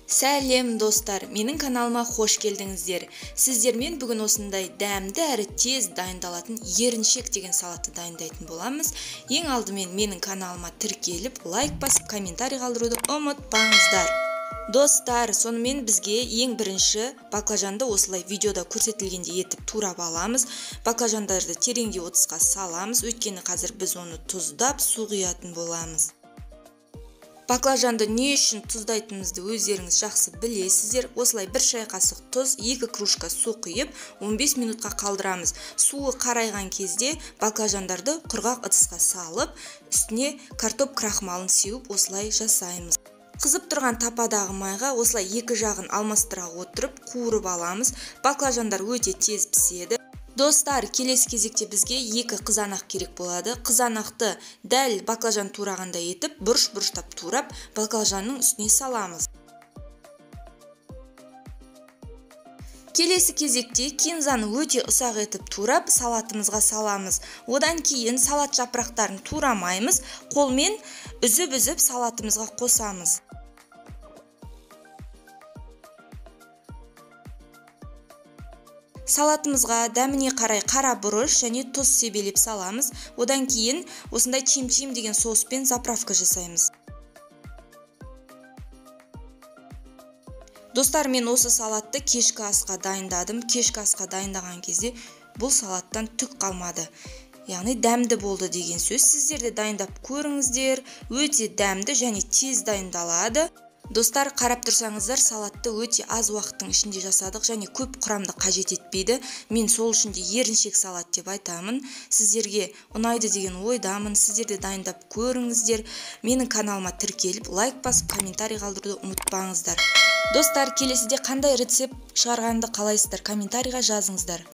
Сәлем достар, менің каналыма қош келдіңіздер. Сіздермен бүгін осындай дәмді әрі тез дайындалатын еріншек деген салатты дайындайтын боламыз. Ең алдымен менің каналыма тіркеліп, лайк басып, комментарий қалдыруды ұмытпаңыздар. Достар, сонымен бізге ең бірінші баклажанды осылай видеода көрсетілгенде етіп турап аламыз. Баклажандарды тереңге отызға саламыз, өйткені қазір біз оны тұздап су құятын боламыз. Баклажанды не үшін тұздайтынымызды өздеріңіз жақсы білесіздер. Осылай бір шай қасық тұз, 2 кружка су құйып, 15 минутқа қалдырамыз. Суы қарайған кезде баклажандарды құрғақ ыдысқа салып, үстіне картоп крахмалын сеуіп осылай жасаймыз. Қызып тұрған тападағы майға осылай екі жағын алмастыра отырып қуырып аламыз. Баклажандар өте тез піседі. Достар, келесі кезекте бізге 2 қызанақ керек болады. Қызанақты дәл баклажан турағанда етіп, бұрыш-бұрыштап турап, баклажанның үстіне саламыз. Келесі кезекте кинзаны өте ұсақ етіп турап, салатымызға саламыз. Одан кейін салат жапырақтарын турамаймыз, қолмен үзіп-үзіп салатымызға қосамыз. Салатымызға дәміне қарай қара бұрыш және тұз себелеп саламыз. Одан кейін осындай чим-чим деген соуспен заправка жасаймыз. Достар, мен осы салатты кешкі асқа дайындадым. Кешкі асқа дайындаған кезде бұл салаттан түк қалмады. Яғни дәмді болды деген сөз. Сіздер де дайындап көріңіздер. Өте дәмді және тез дайындалады. Достар, қарап тұрсаңыздар, салатты өте аз уақыттың ішінде жасадық және көп құрамды қажет етпейді. Мен сол үшін де еріншек салат деп айтамын. Сіздерге ұнайды деген ойдамын. Сіздер де дайындап көріңіздер. Менің каналыма тіркеліп, лайк басып, комментарий қалдыруды ұмытпаңыздар. Достар, келесіде қандай рецепт шығарғанды қалайсыздар, комментарийға жазыңыздар.